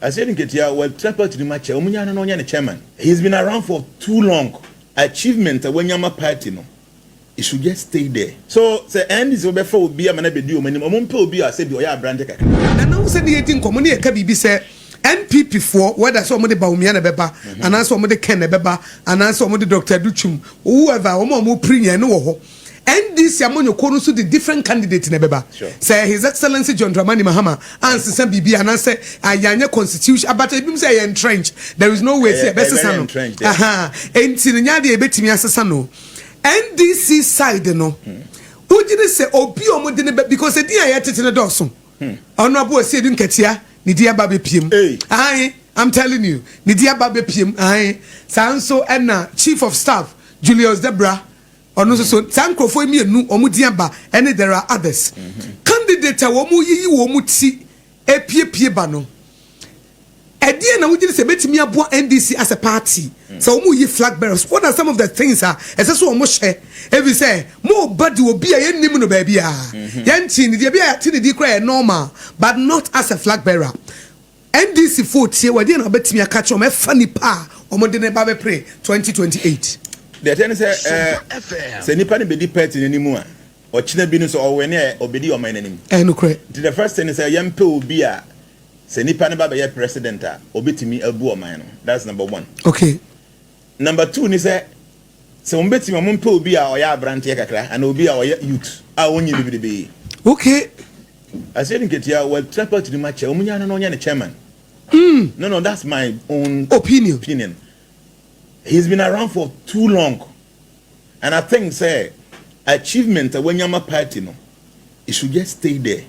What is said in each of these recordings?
Asiedu Nketia, well, Trapper to the match, Omunyana no the chairman. He's been around for too long. Achievement when you're party, no. It should just stay there. So, the end is over for be a man be do, minimum be a said, Oya brand. And now said the 18 community can say NPP for whether somebody Baumiana Beba, and answer somebody Ken Beba, and answer somebody Dr. Duchum, whoever, Omo Prinya, no. And this Yamonyo Konusu, the different candidate in Beba. Say His Excellency John Dramani Mahama, answer some BB, and answer Ayanya Constitution, but I say entrenched. There is no way to best entrenched. Aha, and Tinyadi Betimi Asano. NDC side, no. Who did say, oh, be on because the dear yet in a dozen. Honorable Asiedu Nketia, Nidia Baby Pim. Aye, I'm telling you, Nidia Baby Pim. Aye, Sanso Enna, Chief of Staff, Julius Debra. Or so, Sanko for me, no, Omudiamba, and there are others. Candidate, Womu Yi Womuti, a Pie Bano. At the end, I would say, bet me about NDC as a party. So, Muyi flag bearers. What are some of the things? As I saw Moshe, every say, more body will be a Nimuno baby. Yanchin, the Abia Tinny cry normal, but not as a flag bearer. NDC 40, where didn't bet me a catch on a funny pa, or Modene Babe Pray 2028. The attorney say Nippon be deep anymore. Or China business or when or be on my name. And the first thing is a young pill be a say Nippon Baba president or be to me a boor man. That's number one. Okay. Number two is a so betting my mum pill be our ya brand and will be our youth. I want you to be. Okay. I said, Nketia, well, Trapper to the match, Omunyana no the chairman. No, that's my own opinion. He's been around for too long. And I think, say, achievement when you're a party, no, it should just stay there.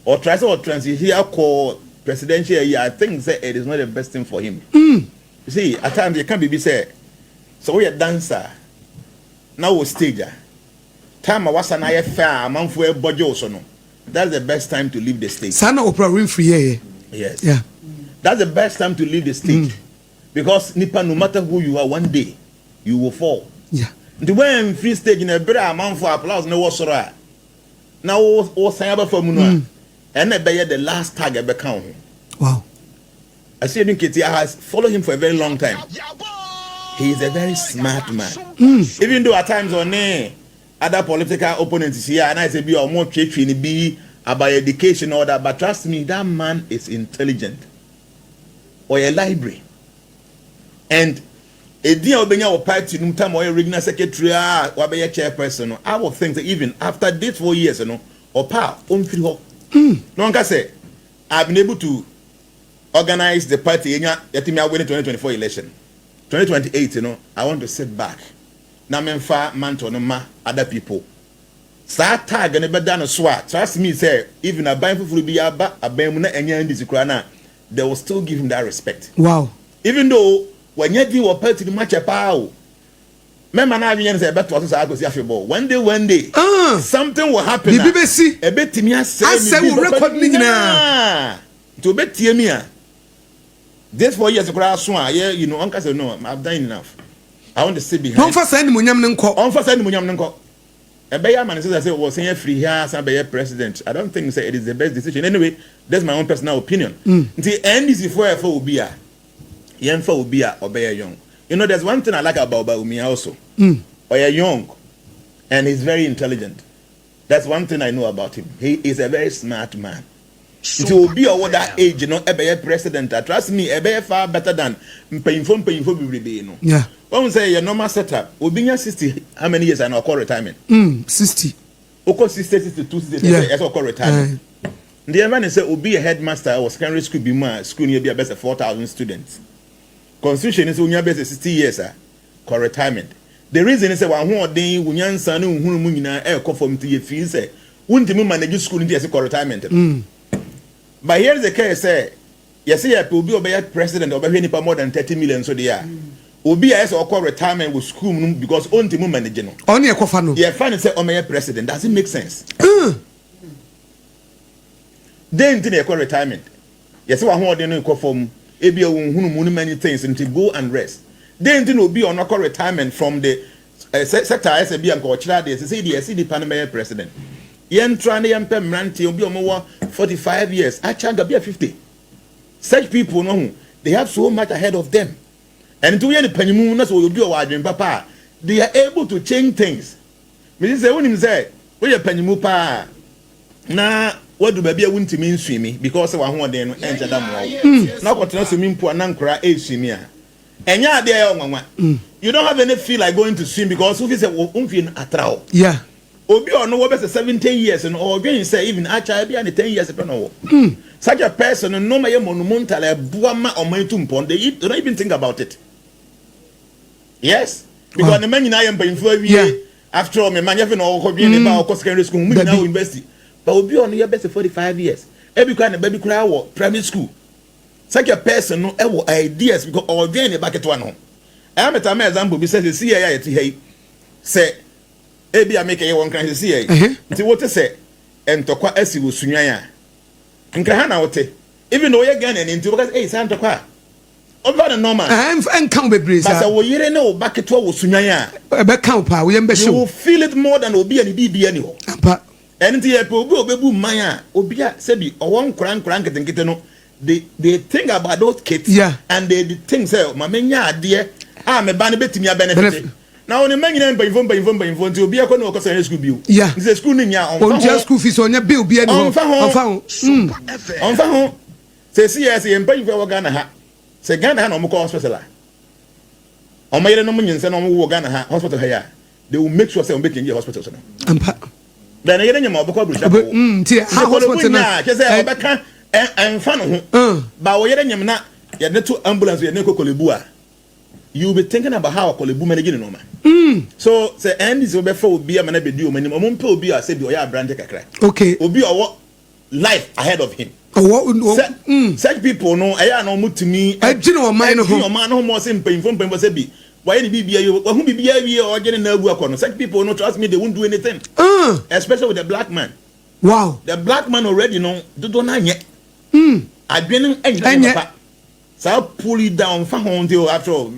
Or try to transit here, call presidential year. I think, say, it is not the best thing for him. You see, at times, you can't be say, so we're a dancer, now we're stager. Time I was an IFA, a month for a budget also, no. That's the best time to leave the stage. Sana Oprah Winfrey, yes. Yeah. That's the best time to leave the stage. Because Nipa, no matter who you are, one day you will fall. Yeah. The way free stage in a better amount for applause, no was right. Now, all Sayaba for Munua. And the last tag ever count. Wow. Asiedu Nketia has followed him for a very long time. He is a very smart man. Even though at times on other political opponents here, and I say be or more training be about education or that, but trust me, that man is intelligent. Or a library. And a dear Obenya party no time or a regional secretary or be a chairperson. I will think that even after this 4 years, or power, no one can say I've been able to organize the party in the 2024 election. 2028, I want to sit back. Now memfa manto no ma other people. Sa tag and be done swat. Trust me, say even a buying for be aba abem na enya ndisi kra na, they will still give him that respect. Wow. Even though when you do party the match pa, remember now you say better to say go see afeball. One day, something will happen. The BBC e betimi ase we record me na. To betie me a. This 4 years kra so a, uncle say no, I've done enough. I want to sit behind. Don't first send munyam nko. On first send munyam nko. A bear man says I say was saying free here as a president. I don't think say it is the best decision. Anyway, that's my own personal opinion. The end is for will be a young for will be a or bear young. There's one thing I like about Baumia also. Or a young, and he's very intelligent. That's one thing I know about him. He is a very smart man. It will be over that age, a bear president. Trust me, a bear far better than painful be. Yeah. When we say your normal setup, we'll be 60. How many years I know call retirement? 60. Oko 60, 62, 60. Yes, I call retirement. The man say will be a headmaster or secondary school be more school near be a best 4,000 students. Constitution is when you best 60 years, call retirement. The reason is that one who day when young son who munina air conform to your fees say, wouldn't you manage school into a call retirement? But here's the case say, yes, I will be a president or any more than 30 million so they are. Obi as or call retirement with school because only to manage no. Only a kofano. Yeah, fine say Omeya president. Does it make sense? Then they call retirement. Yes, one who didn't call from Abia who many things and to go and rest. Then will be on a call retirement from the sector SAB and Coachella. They say the SED Panama president. Yen trying to permanent will be on 45 years. I can't be 50. such people no they have so much ahead of them and to any panimu na so you do our dream papa they are able to change things me say when him say we panimu pa na what do baby wuntimi nsumi because wa ho den no enja da mo na kwotena swimming pool na nkora e swimi a enya ade ya onwanwa you don't have any feel like going to swim because if you say umfi atrao yeah obi ono wo be 17 years and or when say even acha be and 10 years pe no such a person no ma ye monumental e buama omantu mpon they don't even think about it yes because the man nyina ye mpanfo awie after all me man ye fe no ko dwen ba ko secondary school mu nyina university but obi ono ye be 45 years e bi kwa na baby kura wo primary school such a person no e wo ideas because or dwen ba keto no I am a example be say see ya yet hey say ebi a make one kan see eh nti wote say entokwa asi wo sunwan a nka ha na wote even though you gan and nti because eh say entokwa over the normal and come be breeze but wo yire na wo baketo wo sunwan a be count pa wo yem be show you feel it more than obi ani bibi ani ho apa and nti e pe obi obebu man a obi a se bi owon nkran nketenkete no they think about those kids and they think say mamenya ade me ba ne betimi a benefit now on man nyina mpanfo nti obi akọ na okọ say school bill nti school ni nya on school fees on bill bi ani on fa ho say CS mpanfo wo Ghana ha say Ghana ha na omko hospital a omayere no munyense na omwo Ghana ha hospital ha ya they will make sure say on bekin hospital so no ampa then yere nyama obko brusha nti ha hospital na ke say obeka enfa no ho ba wo yere nyam na ye ne to ambulance ye ne kokolebu a you be thinking about how kolebu manage no man so say end is obefa obi a mana be di o manim omompe obi a say bi oya brand kakra okay obi owo life ahead of him such people no eya no mutumi agine o man no mo say mpemfo say bi why ni bibia you who bibia wi o gene na abu akono such people no trust me they won't do anything especially with the black man wow the black man already no do na nye adwene enye papa so pull it down fa ho until after all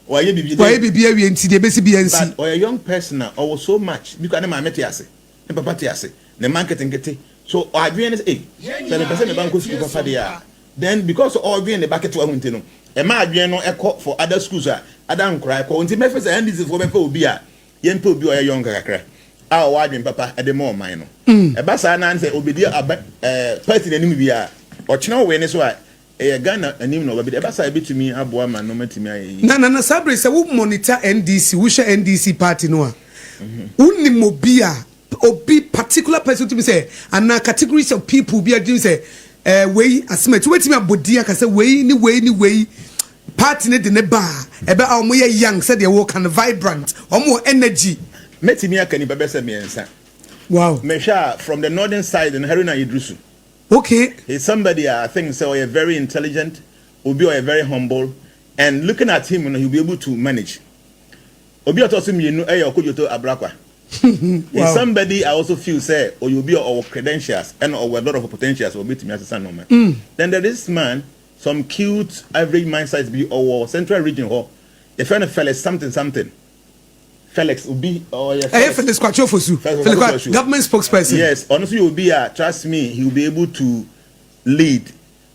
why bibia wi enti de besi bi ansi or a young person or so much because na mama tiase ne papa tiase ne marketing kete so adwene is so the person the bank school papa there then because all adwene the bucket wa hunti no e ma adwene no ekọ for other schools other nkrai ko unti me say and this for be fa obi a ye mpa obi o ye young kakra a o adwene papa e de more man no e ba sa na say obedi party nanim bia o chena we ne so a Ghana anim no be eba say betumi aboa ma no matimi ayi na sabre say wo monitor NDC wo share NDC party no a unni mobia obi particular person to be say and categories of people be doing say we asmet wetimi abodi aka say we ni party ne de ne ba ebe a omo ye young say they work and vibrant omo energy metimi aka ni bebe say miensa wow mesha from the northern side in Haruna Idrisu. Okay. He's somebody I think so very intelligent, Obi or very humble, and looking at him, he'll be able to manage. Obi otosim yenu okojoto abrakwa. He's somebody I also feel say or you'll be our credentials and or a lot of potentials will be to me as a son man. Then there is man, some cute average mind size be or central region or a friend of Felix something. Felix will be Felix government spokesperson. Yes, honestly, will be trust me, he will be able to lead.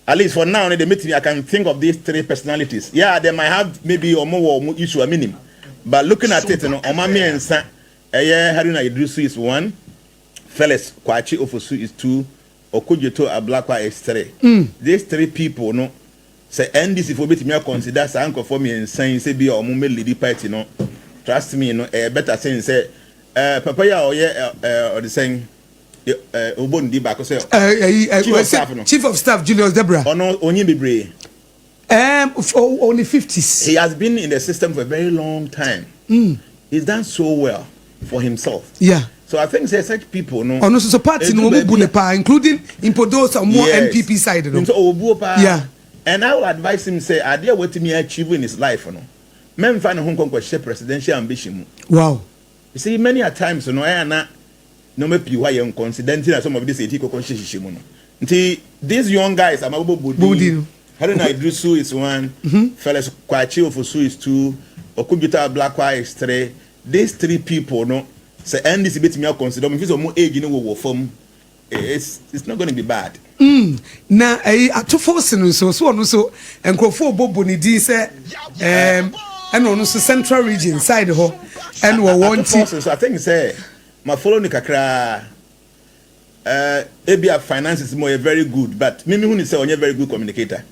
At least for now, in the meeting, I can think of these three personalities. Yeah, they might have maybe or more issue a minimum, but looking at it, Omami and San, Haruna Idrisu is 1, Felix Kwachi Ofosu is 2, Okujoto Ablakwa is 3. These 3 people, no, say NDC for me to consider Sanko for me and saying, say be or Mume lead party, no. Trust me, better saying say papaya or the saying Obon di back say Chief of Staff Julius Debra. Oh no, only bebre. Only 50s. He has been in the system for a very long time. He's done so well for himself. Yeah. So I think such people no. Oh no, so party no including in those or more NPP side no. So yeah. And I will advise him say idea what me achieve in his life no. Men find Hong Kong share presidential ambition. Wow. You see, many a times, no me why you coincidentally some of this ethical conscious. These young guys, I'm about Budi. Haruna Idrisu is 1, Felix Kwachi Ofosu is 2, Okujuta Ablakwa is 3. These 3 people, no, say, and this bit me consider me, more age in the form. it's not going to be bad. Na ato force no so no so enkrofo bobo ni din say and ono so central region side ho and we want so I think say my follow ni kakra ebia finances more very good, but me who ni say onye very good communicator.